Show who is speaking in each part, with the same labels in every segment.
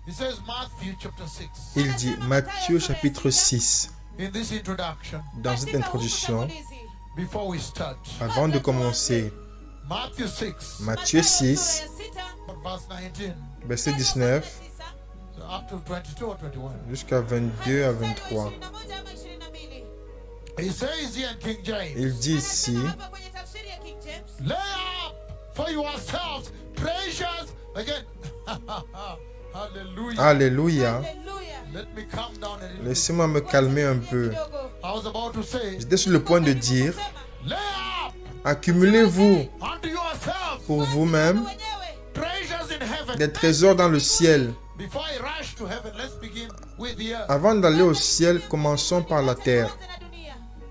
Speaker 1: He says Matthew chapter 6.
Speaker 2: Il dit, Matthieu chapitre 6,
Speaker 1: In this introduction,
Speaker 2: dans cette introduction,
Speaker 1: before we start,
Speaker 2: avant de commencer,
Speaker 1: Matthew 6,
Speaker 2: Matthieu 6,
Speaker 1: verse 19,
Speaker 2: verset 19,
Speaker 1: so up to 22 or 21.
Speaker 2: jusqu'à 22 à 23.
Speaker 1: He says here in King James,
Speaker 2: Il dit ici,
Speaker 1: lay up for yourselves treasures again. Hallelujah.
Speaker 2: Alléluia,
Speaker 1: Let me calm down a little.
Speaker 2: laissez-moi me calmer un peu.
Speaker 1: I was about to say,
Speaker 2: J'étais sur le point de dire,
Speaker 1: lay up
Speaker 2: accumulez-vous
Speaker 1: unto yourselves
Speaker 2: pour vous-même
Speaker 1: treasures in heaven.
Speaker 2: des trésors dans le ciel.
Speaker 1: Before I rush to heaven, let's begin with the earth.
Speaker 2: Avant d'aller au ciel, commençons par la terre.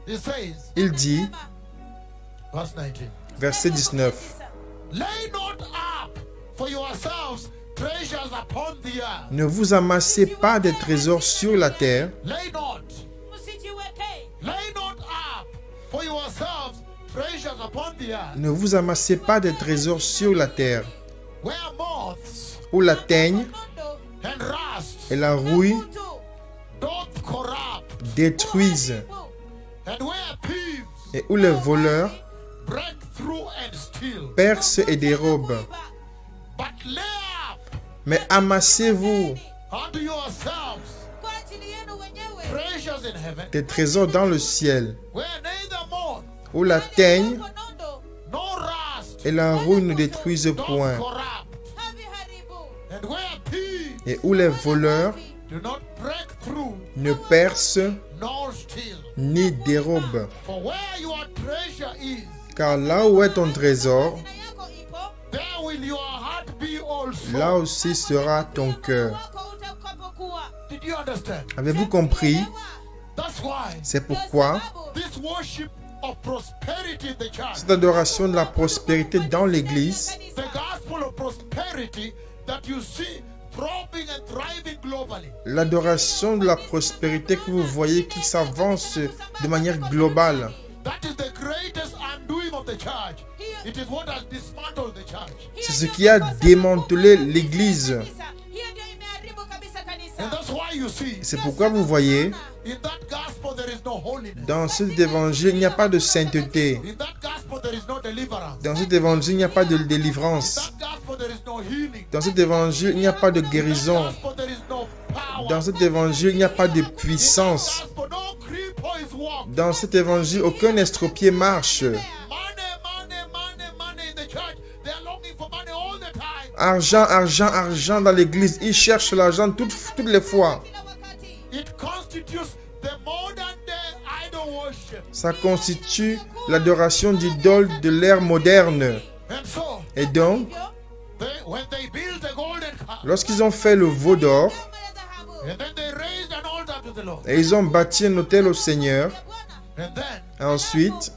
Speaker 1: He says,
Speaker 2: Il dit,
Speaker 1: verse 19,
Speaker 2: verset 19,
Speaker 1: lay not up for yourselves treasures upon the earth.
Speaker 2: ne vous amassez pas des trésors sur la terre,
Speaker 1: Lay not up for yourselves treasures upon the earth,
Speaker 2: ne vous amassez pas des trésors sur la terre,
Speaker 1: where moths
Speaker 2: où la teigne
Speaker 1: and rust
Speaker 2: et la rouille
Speaker 1: doth corrupt,
Speaker 2: détruisent,
Speaker 1: and where thieves
Speaker 2: et où les voleurs
Speaker 1: break through and steal.
Speaker 2: percent et dérobent.
Speaker 1: But lay up
Speaker 2: Mais amassez-vous
Speaker 1: unto yourselves treasures in heaven,
Speaker 2: des trésors dans le ciel,
Speaker 1: where neither moth
Speaker 2: où la teigne
Speaker 1: nor rust
Speaker 2: et la rouille ne détruisent
Speaker 1: doth
Speaker 2: point,
Speaker 1: corrupt, and where thieves
Speaker 2: et où les voleurs
Speaker 1: do not break through
Speaker 2: ne percent
Speaker 1: nor steal.
Speaker 2: ni dérobent.
Speaker 1: For where your treasure is,
Speaker 2: Car là où est ton trésor,
Speaker 1: there will your heart be also.
Speaker 2: là aussi sera ton cœur.
Speaker 1: Did you understand?
Speaker 2: Avez-vous compris?
Speaker 1: That's why
Speaker 2: C'est pourquoi
Speaker 1: this worship of prosperity in the church,
Speaker 2: cette adoration de la prospérité dans l'Église,
Speaker 1: the gospel of prosperity that you see thriving and thriving globally,
Speaker 2: l'adoration de la prospérité que vous voyez qui s'avance de manière globale,
Speaker 1: that is the greatest undoing of the church. It is what has dismantled the church.
Speaker 2: c'est ce qui a démantelé l'Église.
Speaker 1: And that's why you see,
Speaker 2: C'est pourquoi vous voyez,
Speaker 1: in that gospel there is no holiness.
Speaker 2: dans cet évangile, il n'y a pas de sainteté.
Speaker 1: In that gospel there is no deliverance.
Speaker 2: Dans cet évangile, il n'y a pas de
Speaker 1: In
Speaker 2: délivrance.
Speaker 1: that gospel there is no healing.
Speaker 2: Dans cet évangile, il n'y a pas de
Speaker 1: In that
Speaker 2: guérison.
Speaker 1: gospel there is no power.
Speaker 2: Dans cet évangile, il n'y a pas de
Speaker 1: In that
Speaker 2: puissance.
Speaker 1: gospel no cripple is walking.
Speaker 2: Dans cet évangile, aucun estropié marche.
Speaker 1: Money in the church. They are longing for money all the time.
Speaker 2: Argent, argent, argent dans l'église. Ils cherchent l'argent toutes les fois.
Speaker 1: It constitutes the modern day idol worship.
Speaker 2: Ça constitue l'adoration d'idoles de l'ère moderne.
Speaker 1: And so,
Speaker 2: Et donc,
Speaker 1: when they build a golden calf,
Speaker 2: lorsqu'ils ont fait le veau d'or,
Speaker 1: and then they raised an altar to the Lord,
Speaker 2: et ils ont bâti un autel au Seigneur,
Speaker 1: and then
Speaker 2: ensuite,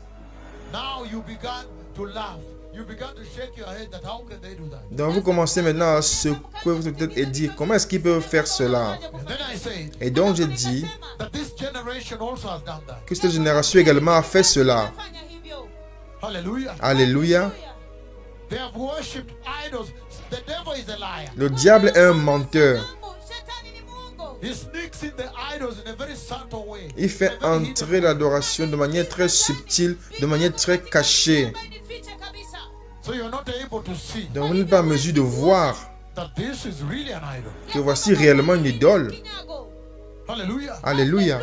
Speaker 1: now you began to laugh. You began to shake your head that how can they do that?
Speaker 2: donc vous commencez maintenant à secouer votre tête et dire, comment est-ce qu'ils peuvent faire cela?
Speaker 1: And then I say
Speaker 2: Et donc j'ai dit
Speaker 1: that this generation also has done that.
Speaker 2: que cette génération également a fait cela.
Speaker 1: Hallelujah.
Speaker 2: Alléluia.
Speaker 1: They have worshipped idols. The devil is a liar.
Speaker 2: Le diable est un menteur.
Speaker 1: He sneaks in the idols in a very subtle way.
Speaker 2: Il fait
Speaker 1: In a very
Speaker 2: entrer l'adoration de manière très subtile, de manière très cachée.
Speaker 1: So you're not able to see
Speaker 2: Donc vous n'êtes pas en mesure de voir
Speaker 1: that this is really an idol.
Speaker 2: que voici réellement une idole.
Speaker 1: Hallelujah.
Speaker 2: Alléluia.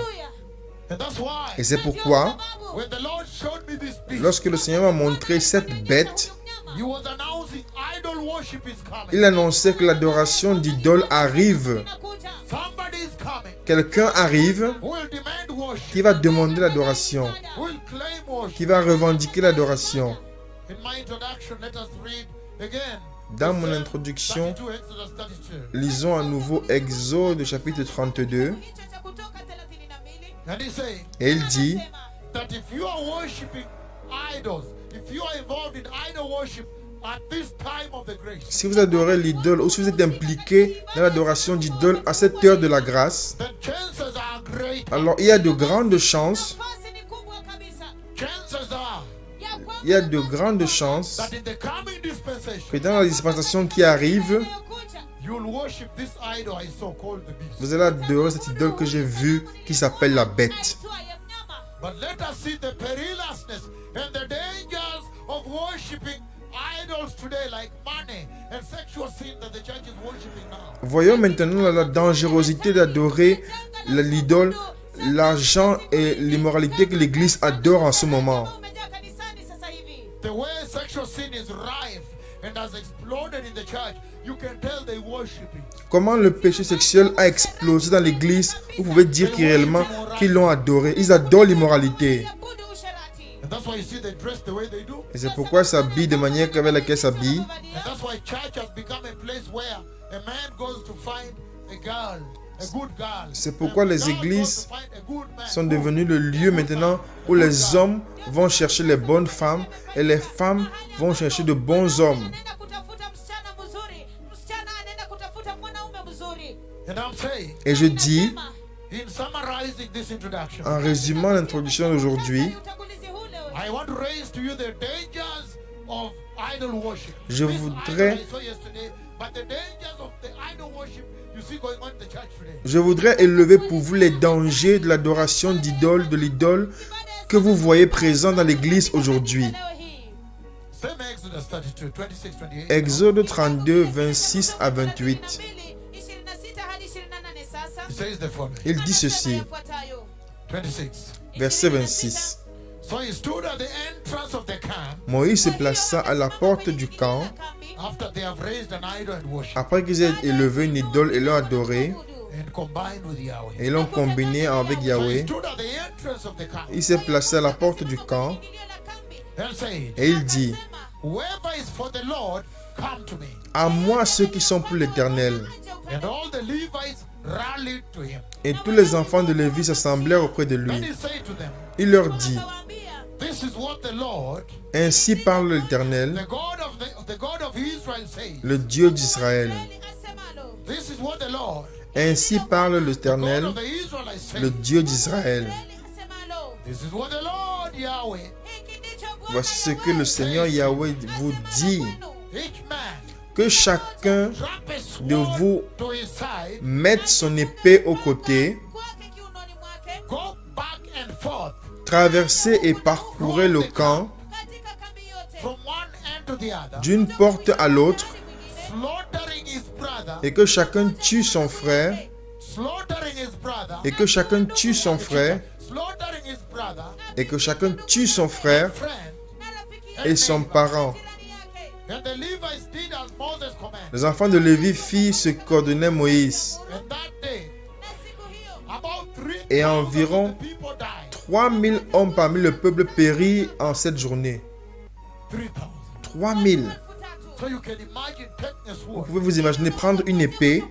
Speaker 1: And that's why
Speaker 2: Et c'est pourquoi,
Speaker 1: when the Lord showed me this beast,
Speaker 2: lorsque le Seigneur m'a montré cette bête,
Speaker 1: He was announcing idol worship is coming.
Speaker 2: il annonçait que l'adoration d'idole arrive.
Speaker 1: Somebody is coming
Speaker 2: Quelqu'un arrive
Speaker 1: who will demand worship,
Speaker 2: qui va demander l'adoration,
Speaker 1: who will claim worship.
Speaker 2: qui va revendiquer l'adoration.
Speaker 1: In my introduction, let us read again.
Speaker 2: Dans mon introduction,
Speaker 1: 32, Exodus 32.
Speaker 2: lisons à nouveau Exode chapitre 32.
Speaker 1: And he say
Speaker 2: Et il dit,
Speaker 1: that if you are worshiping idols, if you are involved in idol worship at this time of the grace,
Speaker 2: si vous adorez l'idole ou si vous êtes impliqué dans l'adoration d'idole à cette heure de la grâce,
Speaker 1: the chances are great.
Speaker 2: alors il y a de grandes chances,
Speaker 1: Chances are
Speaker 2: il y a de grandes chances
Speaker 1: that in the coming dispensation,
Speaker 2: que dans la dispensation qui arrive,
Speaker 1: you you'll worship this idol I saw called the beast.
Speaker 2: Vous allez adorer cette idole que j'ai vue qui s'appelle la bête.
Speaker 1: But let us see the perilousness and the dangers of worshiping idols today, like money and sexual sin that the church is worshiping now.
Speaker 2: Voyons maintenant la dangerosité d'adorer l'idole, l'argent et l'immoralité que l'Église adore en ce moment.
Speaker 1: The way sexual sin is rife and has exploded in the church, you can tell they worship it.
Speaker 2: Comment le péché sexuel a explosé dans l'Église, vous pouvez dire réellement qu'ils l'ont adoré. Ils adorent l'immoralité.
Speaker 1: And that's why you see they dress the way they do.
Speaker 2: Et c'est pourquoi ils s'habillent de manière avec laquelle ils s'habillent.
Speaker 1: And that's why church has become a place where a man goes to find a girl, a good girl.
Speaker 2: C'est pourquoi
Speaker 1: And a
Speaker 2: les
Speaker 1: girl goes
Speaker 2: églises
Speaker 1: to find a good man.
Speaker 2: sont devenus le lieu maintenant où les hommes vont chercher les bonnes femmes et les femmes vont chercher de bons hommes.
Speaker 1: And I'm saying,
Speaker 2: Et je dis,
Speaker 1: in summarizing this introduction,
Speaker 2: en résumant l'introduction d'aujourd'hui,
Speaker 1: I want to raise to you the dangers of idol worship.
Speaker 2: Je
Speaker 1: This
Speaker 2: voudrais-
Speaker 1: idol I saw yesterday, but the dangers of the idol worship you see going on in the church today.
Speaker 2: je voudrais élever pour vous les dangers de l'adoration d'idole, de l'idole que vous voyez présent dans l'Église aujourd'hui.
Speaker 1: Same Exodus 32, 26, 28.
Speaker 2: Exode 32, 26 à 28.
Speaker 1: It says the following.
Speaker 2: Il dit ceci,
Speaker 1: 26.
Speaker 2: verset 26.
Speaker 1: So he stood at the entrance of the camp
Speaker 2: Moïse se plaça à la porte du camp
Speaker 1: after they have raised an idol and worship
Speaker 2: après qu'ils aient élevé une idole et l'ont adorée
Speaker 1: and combined with Yahweh.
Speaker 2: et l'ont combinée avec
Speaker 1: So he
Speaker 2: Yahweh.
Speaker 1: stood at the entrance of the camp
Speaker 2: Il s'est placé à la porte du camp
Speaker 1: and said,
Speaker 2: et il dit,
Speaker 1: whoever is for the Lord, come to me.
Speaker 2: à moi ceux qui sont pour l'Éternel.
Speaker 1: And all the Levites rallied to him.
Speaker 2: Et tous les enfants de Lévi s'assemblèrent auprès de
Speaker 1: Then
Speaker 2: lui.
Speaker 1: he said to them,
Speaker 2: Il leur dit,
Speaker 1: this is what the Lord,
Speaker 2: ainsi parle l'Éternel,
Speaker 1: the God of Israel says.
Speaker 2: le Dieu d'Israël.
Speaker 1: This is what the Lord,
Speaker 2: Ainsi parle
Speaker 1: God
Speaker 2: l'Éternel,
Speaker 1: of the Israelites says.
Speaker 2: le Dieu d'Israël.
Speaker 1: This is what the Lord Yahweh,
Speaker 2: Voici ce que le Seigneur Yahweh vous dit,
Speaker 1: each man
Speaker 2: que chacun
Speaker 1: drop a
Speaker 2: de
Speaker 1: sword
Speaker 2: vous
Speaker 1: to his side,
Speaker 2: mette son épée au côté,
Speaker 1: go back and forth
Speaker 2: traversez et parcourez le camp
Speaker 1: from one end to the other,
Speaker 2: d'une porte à l'autre,
Speaker 1: slaughtering his brother,
Speaker 2: et que chacun tue son frère,
Speaker 1: slaughtering his brother,
Speaker 2: et que chacun tue son frère,
Speaker 1: slaughtering his brother,
Speaker 2: et que chacun tue son frère
Speaker 1: friend,
Speaker 2: et son parent.
Speaker 1: and the Levites did as Moses commanded.
Speaker 2: Les enfants de Lévi firent ce qu'ordonnait Moïse.
Speaker 1: And that day, about 3,000
Speaker 2: Et environ
Speaker 1: of the people died.
Speaker 2: 3000 hommes parmi le peuple périrent en cette journée.
Speaker 1: 3,000.
Speaker 2: 3000.
Speaker 1: So you can imagine taking a
Speaker 2: Vous
Speaker 1: sword,
Speaker 2: pouvez vous imaginer prendre une épée,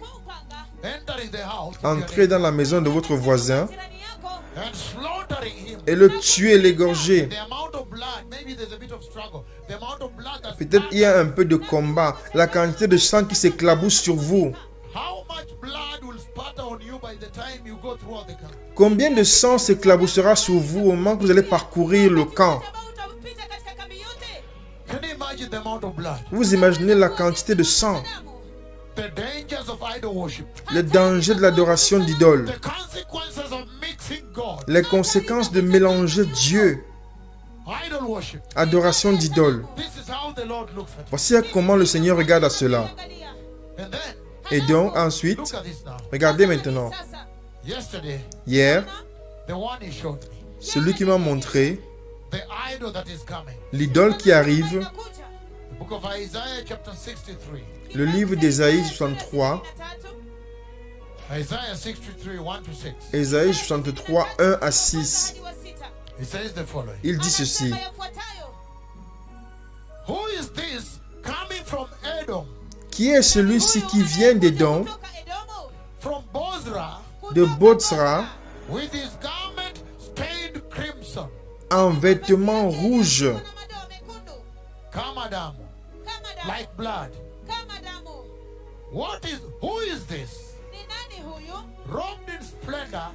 Speaker 1: entering the house, of your
Speaker 2: entrer dans la maison de votre voisin
Speaker 1: neighbor and slaughtering him.
Speaker 2: et le tuer, l'égorger.
Speaker 1: The amount of blood, maybe there's a bit of struggle. The amount of blood that's
Speaker 2: Peut-être il y a un peu de combat, la quantité de sang qui s'éclabousse sur vous.
Speaker 1: how much blood will spatter on you by the time you go throughout the camp?
Speaker 2: Combien de sang s'éclaboussera sur vous au moment que vous allez parcourir le camp?
Speaker 1: Can you imagine the amount of blood?
Speaker 2: Vous imaginez la quantité de sang,
Speaker 1: The dangers of idol worship.
Speaker 2: le danger de l'adoration d'idole,
Speaker 1: The consequences of mixing God.
Speaker 2: les conséquences de mélanger Dieu,
Speaker 1: Idol worship.
Speaker 2: adoration d'idole.
Speaker 1: This is how the Lord looks at it.
Speaker 2: Voici comment le Seigneur regarde à cela.
Speaker 1: And then,
Speaker 2: Et donc
Speaker 1: look
Speaker 2: ensuite,
Speaker 1: at this now.
Speaker 2: regardez maintenant.
Speaker 1: Yesterday,
Speaker 2: Hier,
Speaker 1: the one he showed me,
Speaker 2: celui qui m'a montré
Speaker 1: the idol that is coming.
Speaker 2: l'idole qui arrive,
Speaker 1: The book of Isaiah, chapter 63.
Speaker 2: le livre d'Ésaïe 63,
Speaker 1: Isaiah 63, 1 to 6.
Speaker 2: Ésaïe 63, 1 à 6.
Speaker 1: He says the following.
Speaker 2: Il dit ceci.
Speaker 1: Who is this coming from Edom,
Speaker 2: Qui est celui-ci qui vient d'Édom,
Speaker 1: from Bozrah,
Speaker 2: de Botsra,
Speaker 1: with his garment stained crimson?
Speaker 2: en vêtements rouges,
Speaker 1: Kamadam, like blood. Who is this? Robed in splendor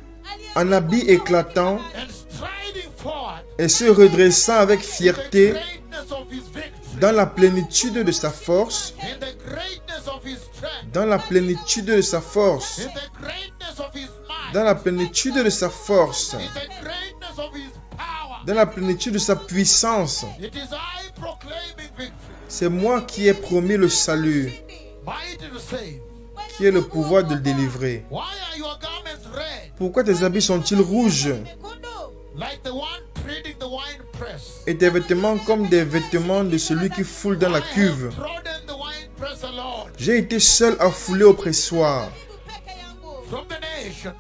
Speaker 2: en habit éclatant
Speaker 1: and striding forward
Speaker 2: et se redressant avec
Speaker 1: in the
Speaker 2: fierté
Speaker 1: greatness of his victory,
Speaker 2: dans la plénitude de sa force,
Speaker 1: in the greatness of his strength.
Speaker 2: dans la plénitude de sa force,
Speaker 1: in the greatness of his might,
Speaker 2: dans la plénitude de sa force,
Speaker 1: in the greatness of his power.
Speaker 2: dans la plénitude de sa puissance.
Speaker 1: It is I proclaiming victory,
Speaker 2: C'est moi qui ai promis le salut,
Speaker 1: mighty to save.
Speaker 2: qui ai le pouvoir de le délivrer.
Speaker 1: Why are your garments red,
Speaker 2: Pourquoi tes habits sont-ils rouges
Speaker 1: like the one treading the wine press?
Speaker 2: et tes vêtements comme des vêtements de celui qui foule dans la
Speaker 1: I have
Speaker 2: cuve?
Speaker 1: trodden the wine press alone.
Speaker 2: J'ai été seul à fouler au pressoir.
Speaker 1: From the nations,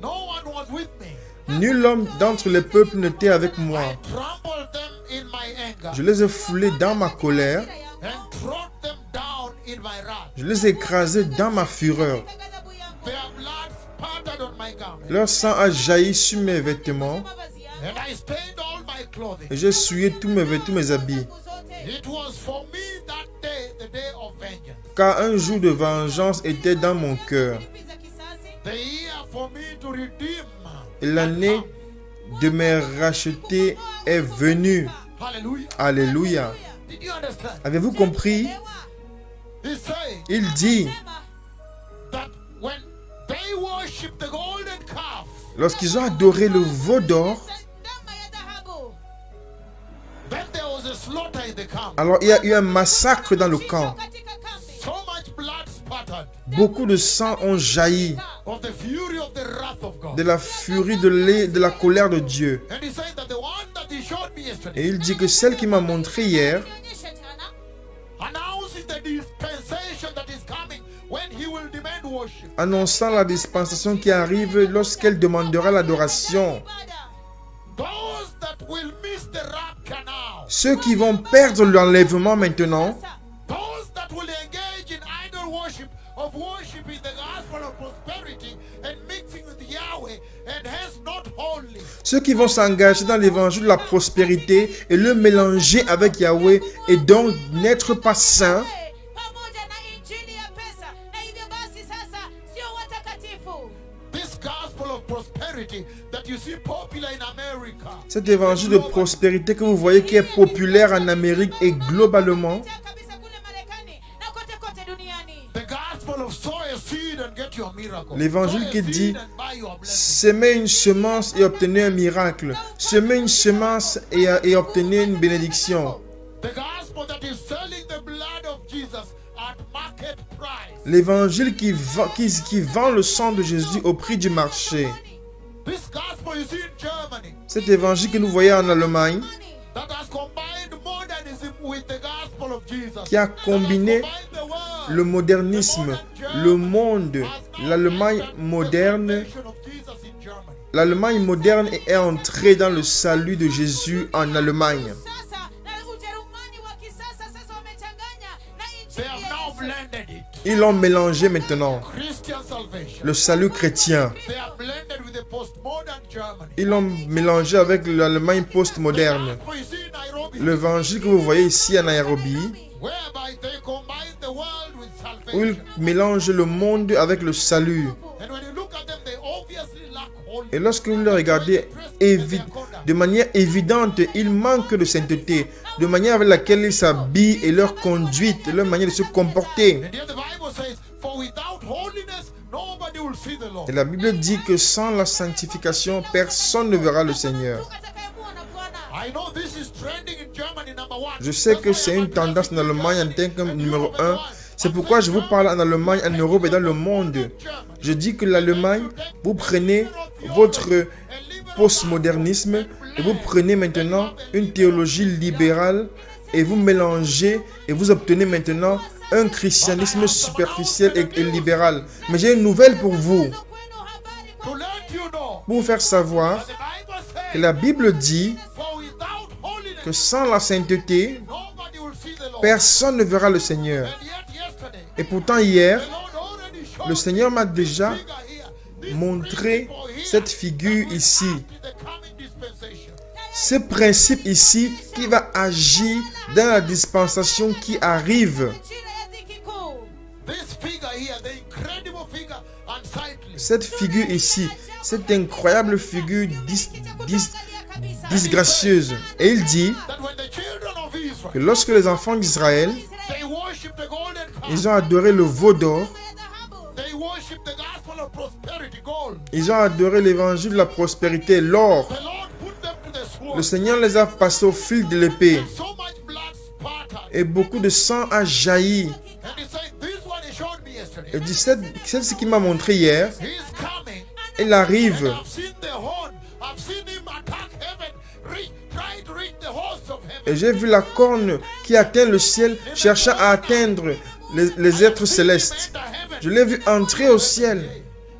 Speaker 1: no one was with me.
Speaker 2: Nul homme d'entre les peuples n'était avec moi.
Speaker 1: I trampled them in my anger
Speaker 2: Je les ai foulés dans ma colère.
Speaker 1: and trod them down in my wrath.
Speaker 2: Je les ai écrasés dans ma fureur.
Speaker 1: Their blood spattered on my garment,
Speaker 2: Leur sang a jailli sur mes vêtements
Speaker 1: and I stained all my clothing.
Speaker 2: et j'ai souillé tous mes habits.
Speaker 1: It was for me that day, the day of vengeance,
Speaker 2: Car un jour de vengeance était dans mon cœur.
Speaker 1: the year for me to redeem.
Speaker 2: Et l'année de me racheter est venue.
Speaker 1: Hallelujah.
Speaker 2: Alléluia.
Speaker 1: Did you understand?
Speaker 2: Avez-vous compris?
Speaker 1: He's saying
Speaker 2: Il dit,
Speaker 1: that when they worship the golden calf,
Speaker 2: lorsqu'ils ont adoré le veau d'or,
Speaker 1: then there was a slaughter in the camp.
Speaker 2: alors il y a eu un massacre dans le camp.
Speaker 1: So much blood spattered
Speaker 2: Beaucoup de sang ont jailli
Speaker 1: of the fury of the wrath of God.
Speaker 2: de la furie de la colère de Dieu.
Speaker 1: And he's saying that the one that he showed me yesterday,
Speaker 2: Et il dit que celle qui m'a montré hier,
Speaker 1: announcing the dispensation that is coming when he will demand worship.
Speaker 2: annonçant la dispensation qui arrive lorsqu'elle demandera l'adoration.
Speaker 1: Those that will miss the rapture now,
Speaker 2: Ceux qui vont perdre l'enlèvement maintenant,
Speaker 1: those that will engage in idol worship, of worshiping the gospel of prosperity and mixing with Yahweh, and hence not holy.
Speaker 2: ceux qui vont s'engager dans l'évangile de la prospérité et le mélanger avec Yahweh et donc n'être pas saints,
Speaker 1: This gospel of prosperity that you see popular in America,
Speaker 2: cet évangile de prospérité que vous voyez qui est populaire en Amérique et globalement,
Speaker 1: the gospel of sow a seed and get your miracle.
Speaker 2: l'évangile
Speaker 1: Sow a
Speaker 2: qui
Speaker 1: seed
Speaker 2: dit
Speaker 1: and buy your blessing.
Speaker 2: semez une semence et obtenez un miracle, semez une semence et obtenez une bénédiction.
Speaker 1: The gospel that is selling the blood of Jesus at market price.
Speaker 2: L'évangile qui vend le sang de Jésus au prix du marché.
Speaker 1: This gospel you see in Germany
Speaker 2: Cet évangile que nous voyons en Allemagne,
Speaker 1: that has combined modernism with the gospel of Jesus.
Speaker 2: qui a combiné
Speaker 1: That has combined the world.
Speaker 2: le modernisme, le monde, l'Allemagne moderne.
Speaker 1: Salvation of Jesus in Germany.
Speaker 2: L'Allemagne moderne est entrée dans le salut de Jésus en Allemagne.
Speaker 1: They have now blended it.
Speaker 2: Ils l'ont mélangé maintenant.
Speaker 1: Christian salvation.
Speaker 2: Le salut chrétien.
Speaker 1: They are blended with the postmodern Germany.
Speaker 2: Ils l'ont mélangé avec l'Allemagne postmoderne.
Speaker 1: Gospel you see in Nairobi,
Speaker 2: L'évangile que vous voyez ici à Nairobi,
Speaker 1: whereby they combine the world with
Speaker 2: où ils
Speaker 1: salvation.
Speaker 2: mélangent le monde avec le salut.
Speaker 1: And when you look at them, they obviously lack holiness.
Speaker 2: Et lorsque vous le regardez de manière évidente, ils manquent de sainteté, de manière avec laquelle ils s'habillent et leur conduite, leur manière de se comporter.
Speaker 1: And here the Bible says, for without holiness, nobody will see the Lord.
Speaker 2: Et la Bible dit que sans la sanctification, personne ne verra le Seigneur.
Speaker 1: I know this is trending in Germany, number one.
Speaker 2: Je sais que c'est une tendance en Allemagne en tant que numéro 1. C'est pourquoi je vous parle en Allemagne, en Europe et dans le monde. Je dis que l'Allemagne, vous prenez votre postmodernisme et vous prenez maintenant une théologie libérale et vous mélangez et vous obtenez maintenant un christianisme superficiel et libéral. Mais j'ai une nouvelle pour vous,
Speaker 1: To let you know,
Speaker 2: pour vous faire savoir
Speaker 1: the Bible
Speaker 2: que
Speaker 1: says,
Speaker 2: la Bible dit
Speaker 1: for without holiness,
Speaker 2: que sans la sainteté,
Speaker 1: nobody will see the Lord.
Speaker 2: personne ne verra le Seigneur.
Speaker 1: And yet yesterday,
Speaker 2: Et pourtant hier,
Speaker 1: the Lord already showed
Speaker 2: le Seigneur m'a déjà
Speaker 1: figure here. This
Speaker 2: montré
Speaker 1: principle here
Speaker 2: cette figure ici.
Speaker 1: is the coming dispensation.
Speaker 2: Ce principe ici qui va agir dans la dispensation qui arrive.
Speaker 1: This figure here, the incredible figure, unsightly.
Speaker 2: Cette figure ici, cette incroyable figure disgracieuse. Et il dit
Speaker 1: That when the children of Israel,
Speaker 2: que lorsque les enfants d'Israël
Speaker 1: they worship the golden
Speaker 2: Ils ont adoré le veau d'or.
Speaker 1: They worship the gospel of prosperity, gold.
Speaker 2: Ils ont adoré l'évangile de la prospérité, l'or.
Speaker 1: The Lord put them to the sword.
Speaker 2: Le Seigneur les a passés au fil de l'épée.
Speaker 1: And so much blood spattered.
Speaker 2: Et beaucoup de sang a jailli.
Speaker 1: And he said, this one he showed me yesterday.
Speaker 2: Et dit, celle-ci qui m'a montré hier,
Speaker 1: He is coming.
Speaker 2: il arrive.
Speaker 1: And I've seen the horn. I've seen him attack heaven. Try to reach the host of heaven.
Speaker 2: Et j'ai vu la corne qui atteint le ciel, cherchant à atteindre les êtres célestes. Je l'ai vu entrer au ciel.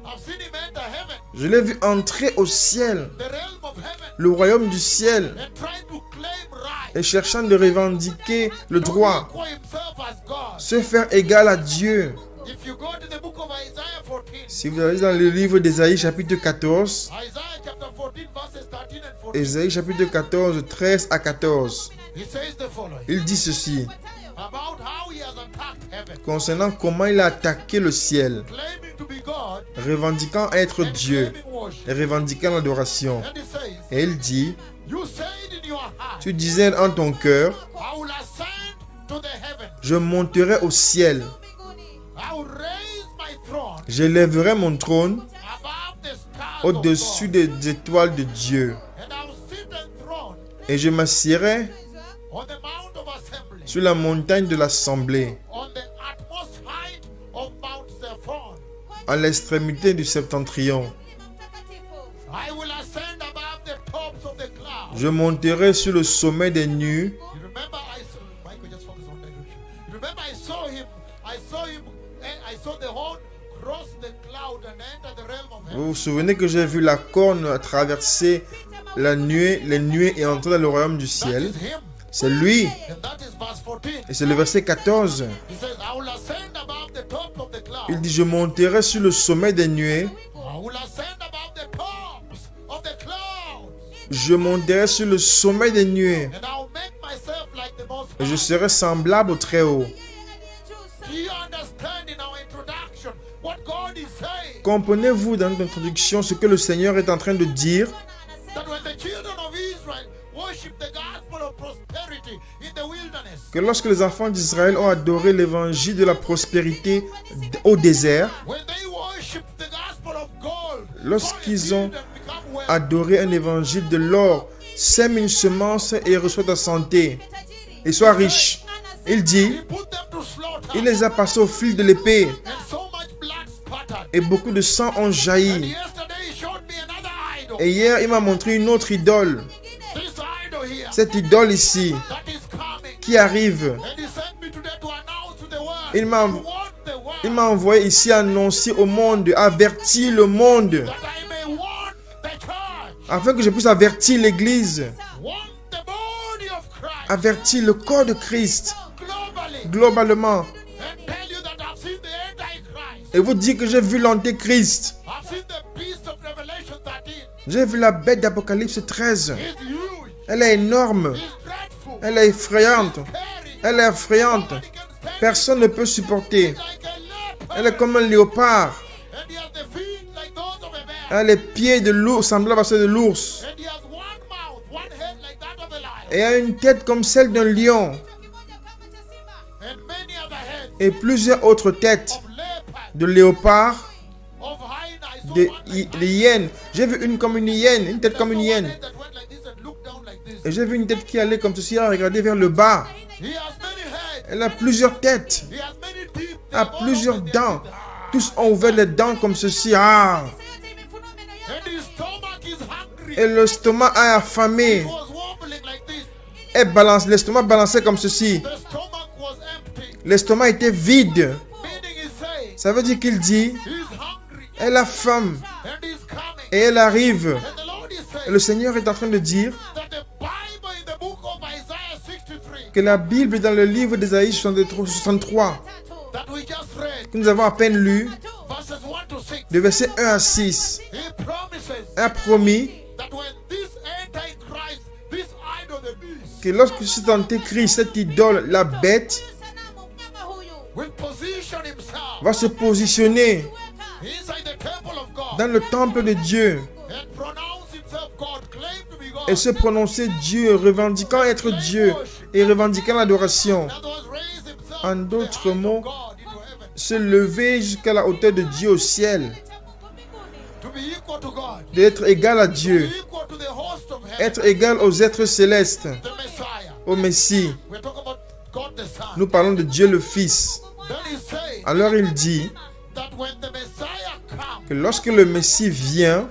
Speaker 1: I've seen him enter heaven,
Speaker 2: Je l'ai vu entrer au ciel,
Speaker 1: the realm of heaven,
Speaker 2: le royaume du ciel,
Speaker 1: and trying to claim right.
Speaker 2: et cherchant de revendiquer le droit,
Speaker 1: To equal himself as God.
Speaker 2: se faire égal à Dieu.
Speaker 1: If you go to the book of Isaiah 14,
Speaker 2: Si vous allez dans le livre d'Ésaïe chapitre 14,
Speaker 1: Isaiah chapter 14, verses 13 and 14,
Speaker 2: Ésaïe chapitre 14, 13 à 14,
Speaker 1: he says the following
Speaker 2: il dit ceci,
Speaker 1: about how he has attacked heaven,
Speaker 2: concernant comment il a attaqué le ciel,
Speaker 1: claiming to be God
Speaker 2: revendiquant être
Speaker 1: and
Speaker 2: Dieu,
Speaker 1: claiming worship.
Speaker 2: et revendiquant l'adoration.
Speaker 1: And he says,
Speaker 2: Et il dit,
Speaker 1: you said in your heart,
Speaker 2: tu disais en ton cœur,
Speaker 1: I will ascend to the heaven,
Speaker 2: je monterai au ciel,
Speaker 1: I will raise my throne
Speaker 2: j'élèverai mon trône
Speaker 1: above the stars
Speaker 2: au-dessus
Speaker 1: of God,
Speaker 2: des étoiles de Dieu,
Speaker 1: and I will sit enthroned
Speaker 2: et je m'assiérai
Speaker 1: on the mount of assembly,
Speaker 2: sur la montagne de l'assemblée,
Speaker 1: on the utmost height of Mount Zephon.
Speaker 2: à l'extrémité du septentrion.
Speaker 1: I will ascend above the tops of the clouds.
Speaker 2: Je monterai sur le sommet des nues.
Speaker 1: You remember Michael, just focus on direction. You remember I saw him, and I saw the horn cross the cloud and enter the realm of heaven.
Speaker 2: Vous vous souvenez que j'ai vu la corne traverser les nuées et entrer dans le royaume du
Speaker 1: That
Speaker 2: ciel.
Speaker 1: is him.
Speaker 2: C'est lui.
Speaker 1: And that is verse 14.
Speaker 2: Et c'est le verset 14.
Speaker 1: He says, I will ascend above the top of the clouds.
Speaker 2: Il dit, je monterai sur le sommet des nuées.
Speaker 1: I will ascend above the tops of the clouds.
Speaker 2: Je monterai sur le sommet des nuées.
Speaker 1: And I will make myself like the most
Speaker 2: Et je
Speaker 1: high.
Speaker 2: serai semblable au Très-Haut.
Speaker 1: Do you understand in our introduction what God is saying?
Speaker 2: Comprenez-vous dans notre introduction ce que le Seigneur est en train de dire?
Speaker 1: That when the children of Israel worship the gospel of prosperity in the wilderness,
Speaker 2: Que lorsque les enfants d'Israël ont adoré l'évangile de la prospérité au désert,
Speaker 1: when they worship the gospel of gold,
Speaker 2: lorsqu'ils ont adoré un évangile de l'or, sème une semence et reçoit la santé, et soit riche. Il dit,
Speaker 1: he put them to slaughter,
Speaker 2: il les a passés au fil de l'épée,
Speaker 1: and so much blood spattered.
Speaker 2: et beaucoup de sang ont
Speaker 1: And
Speaker 2: jailli.
Speaker 1: yesterday he showed me another idol.
Speaker 2: Et hier, il m'a montré une autre idole.
Speaker 1: This idol here
Speaker 2: Cette idole ici,
Speaker 1: that is coming.
Speaker 2: qui arrive.
Speaker 1: And he sent me today to announce to the world.
Speaker 2: Il m'a-
Speaker 1: to warn the world
Speaker 2: Il m'a envoyé ici annoncer au monde, avertir le monde,
Speaker 1: that I may warn the church,
Speaker 2: afin que je puisse avertir l'Église,
Speaker 1: warn the body of Christ
Speaker 2: avertir le corps de Christ
Speaker 1: globally,
Speaker 2: globalement,
Speaker 1: and tell you that I've seen the Antichrist.
Speaker 2: et vous dire que j'ai vu l'Antéchrist,
Speaker 1: I've seen the beast of Revelation 13.
Speaker 2: j'ai vu la bête d'Apocalypse 13.
Speaker 1: He's huge.
Speaker 2: Elle est énorme,
Speaker 1: He's dreadful.
Speaker 2: elle est effrayante,
Speaker 1: Scary.
Speaker 2: elle est effrayante.
Speaker 1: Nobody can stand
Speaker 2: Personne ne peut supporter.
Speaker 1: like a leopard.
Speaker 2: Elle est comme un léopard.
Speaker 1: And he has the feet like those of a bear.
Speaker 2: Elle a les pieds de l'ours, semblables à ceux de l'ours.
Speaker 1: And he has one mouth, one head like that of a lion.
Speaker 2: Et a une tête comme celle d'un lion.
Speaker 1: And many other heads
Speaker 2: Et plusieurs autres têtes
Speaker 1: of leopard,
Speaker 2: de léopard,
Speaker 1: of hyena. I saw
Speaker 2: de
Speaker 1: one like
Speaker 2: hyènes. J'ai vu une comme une hyène, une tête comme une hyène.
Speaker 1: that went like this and looked down like this.
Speaker 2: Et j'ai vu une tête qui allait comme ceci, à regarder vers le bas.
Speaker 1: He has many heads.
Speaker 2: Elle a plusieurs têtes,
Speaker 1: He has many teeth.
Speaker 2: elle a
Speaker 1: They all
Speaker 2: plusieurs
Speaker 1: open their
Speaker 2: dents.
Speaker 1: teeth.
Speaker 2: Tous ont ouvert les dents comme ceci. Ah.
Speaker 1: And his stomach is hungry.
Speaker 2: Et le stomac a
Speaker 1: He
Speaker 2: affamé.
Speaker 1: was wobbling like this.
Speaker 2: Elle balance, l'estomac balançait comme ceci.
Speaker 1: The stomach was empty.
Speaker 2: L'estomac était vide.
Speaker 1: Meaning he's saying
Speaker 2: Ça veut dire qu'il dit,
Speaker 1: he's hungry
Speaker 2: elle a faim
Speaker 1: and he's coming.
Speaker 2: et elle arrive.
Speaker 1: And the Lord is
Speaker 2: Et
Speaker 1: saying
Speaker 2: le Seigneur est en train de dire
Speaker 1: that the Bible in the book of Isaiah 63
Speaker 2: que la Bible dans le livre d'Ésaïe 63,
Speaker 1: that we just read,
Speaker 2: que nous avons à peine lu,
Speaker 1: verses 1 to 6,
Speaker 2: de versets 1 à 6,
Speaker 1: he promises
Speaker 2: a promis
Speaker 1: that when this Antichrist, this idol, the beast,
Speaker 2: que lorsque cet antéchrist, cette idole, la bête,
Speaker 1: will position himself
Speaker 2: va se positionner
Speaker 1: inside the temple of God
Speaker 2: dans le temple de Dieu
Speaker 1: and pronounce himself God, claim to be God,
Speaker 2: et se prononcer Dieu, revendiquant être Dieu et revendiquant l'adoration.
Speaker 1: in other words, raise himself
Speaker 2: En
Speaker 1: to the
Speaker 2: d'autres
Speaker 1: height
Speaker 2: mots,
Speaker 1: of God
Speaker 2: se lever jusqu'à la hauteur de Dieu au ciel,
Speaker 1: to be equal to God,
Speaker 2: d'être égal à
Speaker 1: to
Speaker 2: Dieu,
Speaker 1: be equal to the host of heaven,
Speaker 2: être égal aux êtres célestes,
Speaker 1: the Messiah.
Speaker 2: au Messie.
Speaker 1: We're talking about God the Son.
Speaker 2: Nous parlons de Dieu le Fils.
Speaker 1: Then he said
Speaker 2: Alors il dit
Speaker 1: that when the Messiah comes
Speaker 2: que lorsque le Messie vient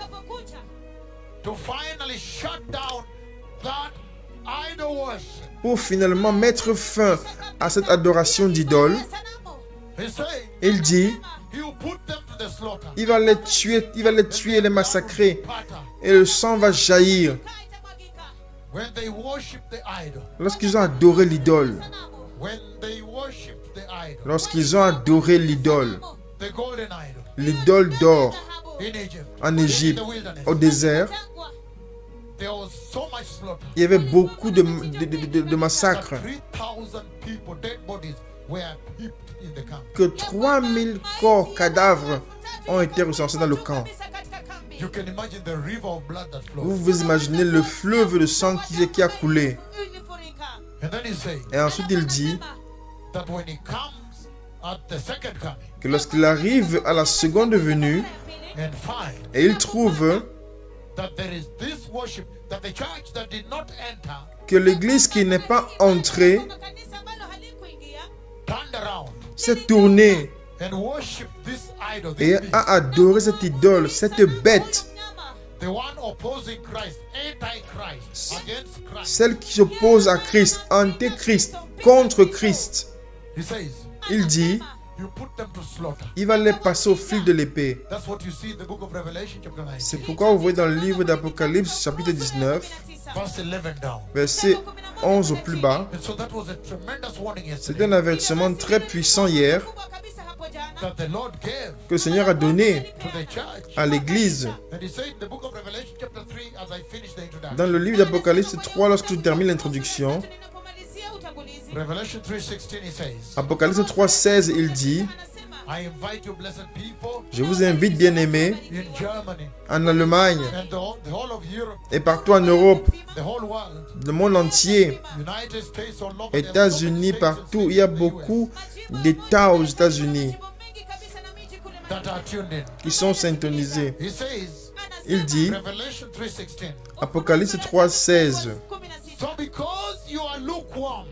Speaker 1: to finally shut down that idol worship,
Speaker 2: pour finalement mettre fin à cette adoration d'idoles,
Speaker 1: he said
Speaker 2: il dit
Speaker 1: he will put them to the slaughter.
Speaker 2: il va les tuer et les massacrer,
Speaker 1: Pattern.
Speaker 2: et le sang va jaillir.
Speaker 1: When they worship the idol,
Speaker 2: Lorsqu'ils ont adoré l'idole,
Speaker 1: when they worship the idol,
Speaker 2: lorsqu'ils ont adoré l'idole,
Speaker 1: the golden idol
Speaker 2: l'idole d'or
Speaker 1: in Egypt,
Speaker 2: en
Speaker 1: in
Speaker 2: Égypte,
Speaker 1: the wilderness,
Speaker 2: au désert,
Speaker 1: there was so much slaughter.
Speaker 2: il y avait beaucoup de massacres,
Speaker 1: That 3,000 people, dead bodies, were heaped in the camp.
Speaker 2: que 3000 corps, cadavres ont été recensés dans le camp.
Speaker 1: You can imagine the river of blood that flowed.
Speaker 2: Vous vous imaginez le fleuve de sang qui a coulé.
Speaker 1: And then he said
Speaker 2: Et ensuite il dit
Speaker 1: that when he comes at the second coming
Speaker 2: que lorsqu'il arrive à la seconde venue
Speaker 1: and find
Speaker 2: et il trouve
Speaker 1: that there is this worship, that the church that did not enter
Speaker 2: que l'église qui n'est pas entrée
Speaker 1: turned around
Speaker 2: s'est tournée
Speaker 1: and worshiped this idol,
Speaker 2: et
Speaker 1: this beast,
Speaker 2: a adoré cette idole, cette bête,
Speaker 1: the one opposing Christ, anti-Christ, against Christ.
Speaker 2: celle qui s'oppose à Christ, antéchrist, contre Christ.
Speaker 1: He says,
Speaker 2: Il dit,
Speaker 1: you put them to slaughter.
Speaker 2: il va les passer au fil de l'épée.
Speaker 1: That's what you see in the book of Revelation, chapter
Speaker 2: C'est
Speaker 1: 19,
Speaker 2: pourquoi vous voyez dans le livre d'Apocalypse, chapitre 19,
Speaker 1: verse 11 down.
Speaker 2: verset 11 au plus bas.
Speaker 1: And so that was a tremendous warning
Speaker 2: C'est
Speaker 1: yesterday
Speaker 2: un avertissement très puissant hier
Speaker 1: that the Lord gave
Speaker 2: que le Seigneur a donné
Speaker 1: to the church.
Speaker 2: à l'église.
Speaker 1: And he said in the book of Revelation, chapter 3, as I finish the introduction,
Speaker 2: Dans le livre d'Apocalypse 3, lorsque je termine l'introduction,
Speaker 1: Revelation 3:16, he says,
Speaker 2: Apocalypse 3, 16, il dit,
Speaker 1: I invite you, blessed people,
Speaker 2: je vous invite, bien-aimés,
Speaker 1: in Germany
Speaker 2: en Allemagne
Speaker 1: and the whole of Europe,
Speaker 2: et partout en Europe,
Speaker 1: the whole world,
Speaker 2: le monde entier,
Speaker 1: United States, all over, there are so many
Speaker 2: États-Unis,
Speaker 1: states
Speaker 2: partout,
Speaker 1: and
Speaker 2: il y a
Speaker 1: cities in the
Speaker 2: beaucoup
Speaker 1: US
Speaker 2: d'États aux États-Unis
Speaker 1: that are tuned in.
Speaker 2: qui sont syntonisés.
Speaker 1: He says,
Speaker 2: Il dit,
Speaker 1: Revelation 3:16,
Speaker 2: Apocalypse 3, 16,
Speaker 1: so because you are lukewarm,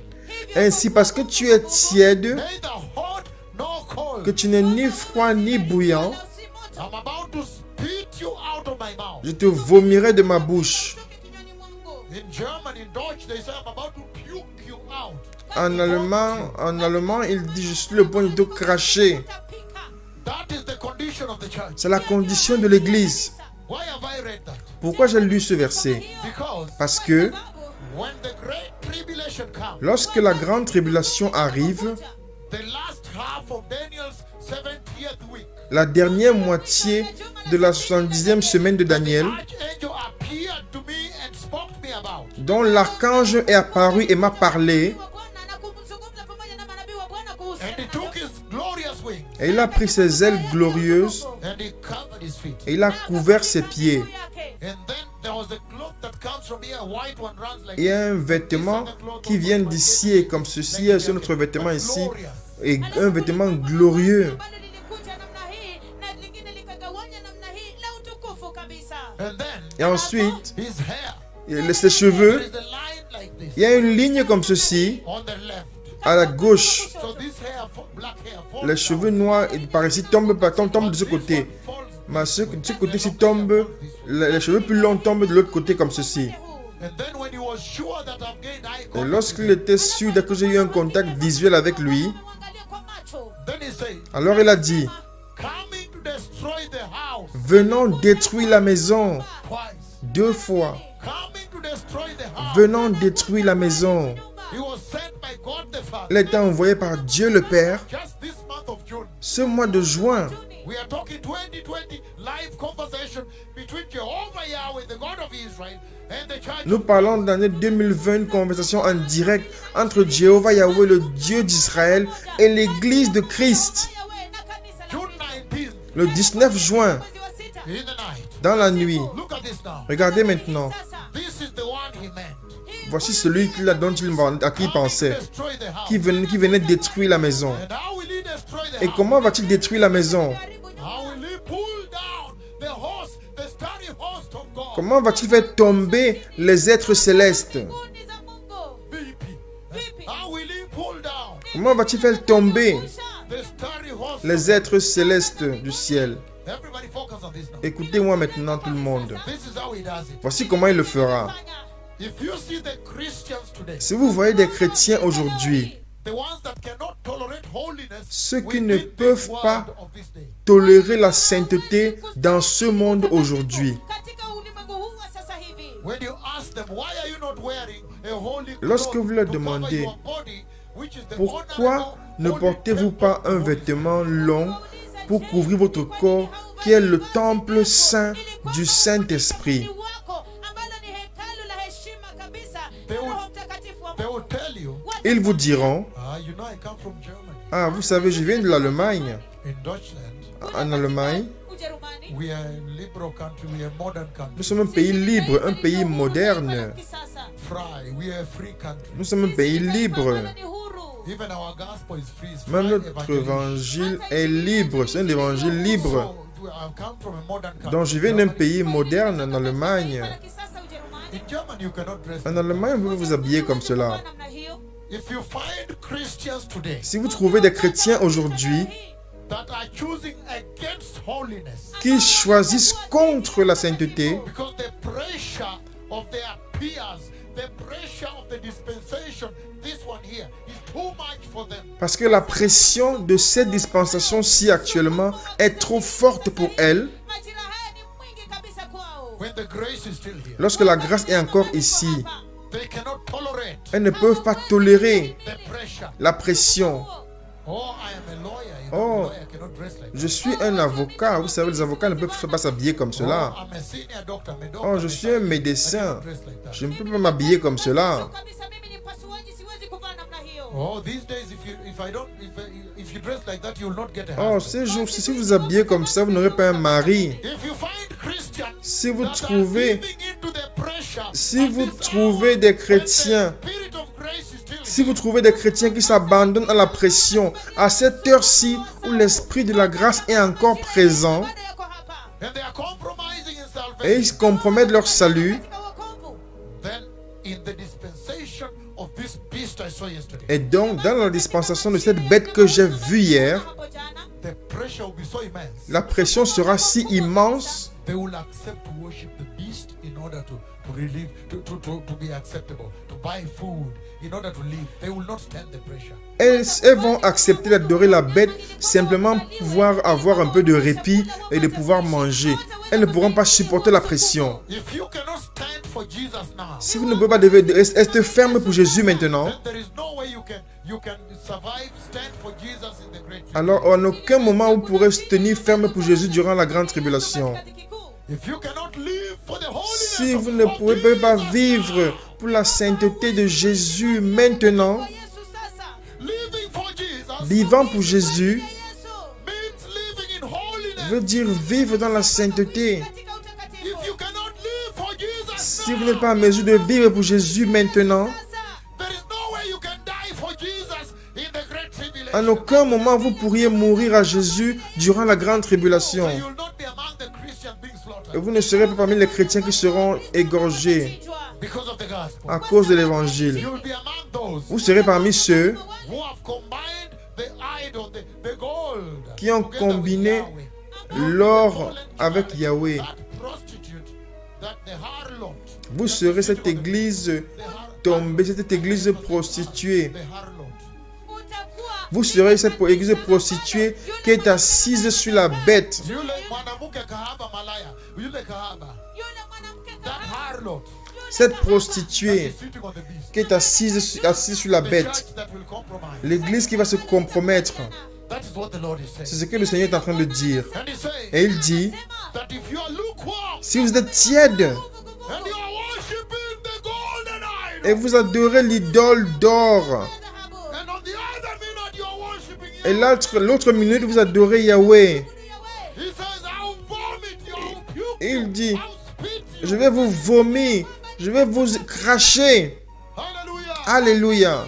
Speaker 2: ainsi parce que tu es tiède,
Speaker 1: neither hot nor cold,
Speaker 2: que tu n'es ni froid ni bouillant,
Speaker 1: I'm about to spit you out of my mouth.
Speaker 2: je te vomirai de ma bouche.
Speaker 1: In German, in Deutsch, they say I'm about to puke you out.
Speaker 2: En allemand, il dit, je suis le point de te cracher.
Speaker 1: That is the condition of the church.
Speaker 2: C'est la condition de l'église.
Speaker 1: Why have I read that?
Speaker 2: Pourquoi j'ai lu ce verset?
Speaker 1: Because
Speaker 2: Parce que
Speaker 1: when the great tribulation comes,
Speaker 2: lorsque la grande tribulation arrive,
Speaker 1: the last half of Daniel's 70th week,
Speaker 2: la dernière moitié de la 70e semaine de Daniel,
Speaker 1: archangel appeared to me and spoke to me about.
Speaker 2: dont l'archange est apparu et m'a parlé,
Speaker 1: And he took his glorious wing
Speaker 2: et il a pris ses ailes glorieuses
Speaker 1: and he covered his feet.
Speaker 2: et il a couvert ses pieds.
Speaker 1: And then there was a cloth that comes from here, a white one runs like
Speaker 2: Il y a un vêtement qui vient d'ici et comme ceci, c'est notre vêtement ici, et un vêtement glorieux.
Speaker 1: And then
Speaker 2: Et ensuite,
Speaker 1: his hair,
Speaker 2: ses cheveux,
Speaker 1: there is a line like this
Speaker 2: il y a une ligne comme ceci
Speaker 1: on the left.
Speaker 2: à la gauche.
Speaker 1: So this hair, black hair, falls
Speaker 2: Les cheveux noirs par ici tombent de ce côté.
Speaker 1: falls.
Speaker 2: Mais de ce côté-ci tombe, les cheveux plus longs tombent de l'autre côté comme ceci.
Speaker 1: And then when he was sure that I've gained eye
Speaker 2: Et
Speaker 1: contact,
Speaker 2: lorsqu'il était sûr que j'ai eu un contact visuel avec lui,
Speaker 1: then he said,
Speaker 2: alors il a dit,
Speaker 1: coming to destroy the house
Speaker 2: venons détruire la maison
Speaker 1: twice.
Speaker 2: 2 fois.
Speaker 1: Coming to destroy the house.
Speaker 2: Venons détruire la maison.
Speaker 1: He was sent by God the Father.
Speaker 2: Il a été envoyé par Dieu le Père
Speaker 1: Just this month of June,
Speaker 2: ce mois de juin.
Speaker 1: we are talking 2020 live conversation between Jehovah Yahweh, the God of Israel, and the church.
Speaker 2: Nous parlons de l'année 2020, une conversation en direct entre Jéhovah Yahweh, le Dieu d'Israël, et l'Église de Christ.
Speaker 1: June 19th,
Speaker 2: Le 19 juin,
Speaker 1: in the night.
Speaker 2: dans la nuit.
Speaker 1: Look at this now.
Speaker 2: Regardez maintenant.
Speaker 1: This is the one he meant.
Speaker 2: Voici celui à qui il pensait,
Speaker 1: Destroy the house.
Speaker 2: qui venait détruire la maison.
Speaker 1: And how will he destroy the
Speaker 2: Et comment va-t-il détruire la maison?
Speaker 1: How will he pull down the host, the starry host of God?
Speaker 2: Comment va-t-il faire tomber les êtres célestes?
Speaker 3: Nguvu za Mungu.
Speaker 1: VP. How will he pull down
Speaker 2: Comment va-t-il faire tomber
Speaker 1: the starry host?
Speaker 2: les êtres célestes du ciel?
Speaker 1: Everybody focus on this now.
Speaker 2: Écoutez-moi maintenant tout le monde.
Speaker 1: This is how he does it.
Speaker 2: Voici comment il le fera.
Speaker 1: If you see the Christians today,
Speaker 2: Si vous voyez des chrétiens aujourd'hui,
Speaker 1: the ones that cannot tolerate holiness,
Speaker 2: ceux qui
Speaker 1: within
Speaker 2: ne
Speaker 1: this
Speaker 2: peuvent
Speaker 1: world
Speaker 2: pas
Speaker 1: of this day.
Speaker 2: tolérer la sainteté dans ce monde aujourd'hui,
Speaker 3: Katika ulimwengu huu wa sasa hivi.
Speaker 1: When you ask them, why are you not wearing a holy
Speaker 2: Lorsque
Speaker 1: cloth
Speaker 2: vous leur
Speaker 1: to cover
Speaker 2: demandez,
Speaker 1: your body, which is the
Speaker 2: pourquoi
Speaker 1: honorable,
Speaker 2: ne
Speaker 1: holy
Speaker 2: portez-vous
Speaker 1: temple
Speaker 2: pas
Speaker 1: of
Speaker 2: un
Speaker 1: the Holy
Speaker 2: vêtement long pour couvrir votre corps qui est le temple saint du Saint-Esprit?
Speaker 3: Wako ambalo ni hekalu la heshima kabisa
Speaker 1: They
Speaker 3: la
Speaker 1: will-
Speaker 3: Roho Mtakatifu wa
Speaker 1: They
Speaker 3: Mungu.
Speaker 1: will tell you,
Speaker 2: Ils vous diront,
Speaker 1: you know I come from Germany.
Speaker 2: ah, vous savez, je viens de l'Allemagne.
Speaker 1: In Deutschland,
Speaker 2: En Allemagne,
Speaker 3: Ujerumani.
Speaker 1: we are a liberal country, we are a modern
Speaker 2: nous
Speaker 1: country.
Speaker 2: sommes un pays libre, un pays moderne.
Speaker 3: Kisasa.
Speaker 1: Free, we are a free country.
Speaker 2: Nous sommes un pays libre.
Speaker 3: Ambalo ni huru.
Speaker 1: Even our gospel is free. It's
Speaker 2: Même
Speaker 1: free
Speaker 2: notre
Speaker 1: evangelism.
Speaker 2: évangile est libre. C'est un évangile libre.
Speaker 1: So, I come from a modern country.
Speaker 2: Donc je viens d'un pays moderne en Allemagne.
Speaker 3: Taifa la kisasa Ujerumani.
Speaker 1: In Germany, you cannot dress.
Speaker 2: En Allemagne, vous pouvez vous habiller comme cela.
Speaker 3: Namna hiyo.
Speaker 1: If you find Christians today
Speaker 2: Si vous trouvez des chrétiens aujourd'hui
Speaker 1: that are choosing against holiness
Speaker 2: qui choisissent contre la sainteté,
Speaker 1: because the pressure of their peers, the pressure of the dispensation, this one here is too much for them.
Speaker 2: parce que la pression de cette dispensation-ci actuellement est trop forte pour elles,
Speaker 3: Majira haya ni mwingi kabisa kwao.
Speaker 1: When the grace is still here,
Speaker 2: lorsque la grâce est encore ici,
Speaker 1: they cannot tolerate
Speaker 2: elles ne peuvent pas tolérer
Speaker 1: the pressure.
Speaker 2: la pression.
Speaker 1: Oh, I am a lawyer. You know,
Speaker 2: Oh.
Speaker 1: a lawyer cannot dress like that.
Speaker 2: Je suis un avocat. Vous savez, les avocats ne peuvent pas s'habiller comme
Speaker 1: Oh,
Speaker 2: cela.
Speaker 1: I'm a senior doctor. I'm a doctor.
Speaker 2: Oh, je suis un
Speaker 1: I
Speaker 2: médecin.
Speaker 1: cannot dress like that.
Speaker 2: Je ne peux pas m'habiller comme cela.
Speaker 3: Kabisa mimi ni mpasuaji siwezi kuvaa namna hiyo.
Speaker 1: Oh, these days, if you dress like that, you will not get a
Speaker 2: Oh,
Speaker 1: husband.
Speaker 2: ces jours-ci, si vous habillez comme ça, vous n'aurez pas un mari.
Speaker 1: If you find Christians
Speaker 2: Si vous
Speaker 1: that are
Speaker 2: trouvez,
Speaker 1: giving into the pressure
Speaker 2: si
Speaker 1: at
Speaker 2: vous
Speaker 1: this
Speaker 2: trouvez
Speaker 1: hour,
Speaker 2: des
Speaker 1: when the
Speaker 2: chrétiens,
Speaker 1: spirit of grace is still
Speaker 2: si vous trouvez des chrétiens qui s'abandonnent à la pression, à cette heure-ci où l'esprit de la grâce est encore présent,
Speaker 3: Bado yako hapa.
Speaker 1: and they are compromising in
Speaker 2: et
Speaker 1: salvation,
Speaker 2: ils compromettent leur salut,
Speaker 3: Katika wokovu.
Speaker 1: then in the dispensation of this beast I saw yesterday,
Speaker 2: et donc dans la dispensation de cette bête que j'ai vue hier,
Speaker 3: Hapo jana.
Speaker 1: the pressure will be so immense.
Speaker 2: la pression sera si immense,
Speaker 1: They will accept to worship the beast in order to relieve, to be acceptable, to buy food, in order to live. They will not stand the pressure.
Speaker 2: elles vont accepter d'adorer la bête simplement pour pouvoir avoir un peu de répit et de pouvoir manger. Elles ne pourront pas supporter la pression.
Speaker 1: If you cannot stand for Jesus now,
Speaker 2: Si vous ne pouvez pas rester ferme pour Jésus maintenant,
Speaker 1: then there is no way you can survive, stand for Jesus in the great tribulation.
Speaker 2: alors en aucun moment vous pourrez se tenir ferme pour Jésus durant la grande tribulation.
Speaker 3: Katika kikuu.
Speaker 1: If you cannot live for the holiness
Speaker 2: Si
Speaker 1: of
Speaker 2: vous ne
Speaker 1: of
Speaker 2: pouvez
Speaker 1: Jesus
Speaker 2: pas
Speaker 1: now,
Speaker 2: vivre pour la sainteté de Jésus maintenant,
Speaker 3: Kwa Yesu sasa.
Speaker 1: living for Jesus
Speaker 2: vivant pour Jésus
Speaker 3: Yesu.
Speaker 1: means living in holiness.
Speaker 2: veut dire vivre dans la sainteté.
Speaker 3: Katika utakatifu.
Speaker 1: If you cannot live for Jesus
Speaker 2: Si vous
Speaker 1: now,
Speaker 2: n'êtes pas en mesure de vivre pour Jésus maintenant,
Speaker 3: Sasa.
Speaker 1: there is no way you can die for Jesus in the great tribulation.
Speaker 2: en aucun moment vous pourriez mourir à Jésus durant la grande tribulation.
Speaker 1: So you will not be among the Christians being slaughtered
Speaker 2: Et vous ne serez pas parmi les chrétiens qui seront égorgés
Speaker 3: Chinjwa.
Speaker 1: because of the gospel.
Speaker 2: à cause de l'évangile.
Speaker 1: You will be among those
Speaker 2: Vous serez parmi ceux
Speaker 1: who have combined the idol, the gold,
Speaker 2: qui ont
Speaker 1: together with
Speaker 2: combiné
Speaker 1: Yahweh.
Speaker 2: l'or avec Yahweh.
Speaker 1: That prostitute, that the harlot,
Speaker 2: Vous serez cette église tombée, cette église prostituée.
Speaker 1: the harlot.
Speaker 3: Utakuwa
Speaker 2: Vous serez cette église prostituée qui est assise sur la bête.
Speaker 1: Yule mwanamke kahaba malaya, yule kahaba,
Speaker 3: yule mwanamke
Speaker 1: that harlot
Speaker 2: Cette
Speaker 1: that
Speaker 2: prostituée
Speaker 1: is sitting on the beast.
Speaker 2: qui est assise sur la
Speaker 1: The
Speaker 2: bête.
Speaker 1: church that will compromise.
Speaker 2: L'église qui va se compromettre.
Speaker 1: That is what the Lord is
Speaker 2: C'est
Speaker 1: saying.
Speaker 2: ce que le Seigneur est en train de dire.
Speaker 1: And he's saying
Speaker 2: Et il dit,
Speaker 1: that if you are lukewarm
Speaker 2: si vous êtes tiède
Speaker 1: and you are worshiping the golden
Speaker 2: et
Speaker 1: idol,
Speaker 2: vous adorez l'idole d'or,
Speaker 3: dhahabu.
Speaker 1: and on the other minute you are worshiping
Speaker 2: et
Speaker 1: Yahweh,
Speaker 2: l'autre minute vous adorez Yahweh,
Speaker 3: Yahweh.
Speaker 1: he says, I will vomit you, I will puke
Speaker 2: et il
Speaker 1: you,
Speaker 2: dit,
Speaker 1: I will spit you.
Speaker 2: je vais vous vomir, je vais vous cracher.
Speaker 1: Hallelujah.
Speaker 2: Alléluia.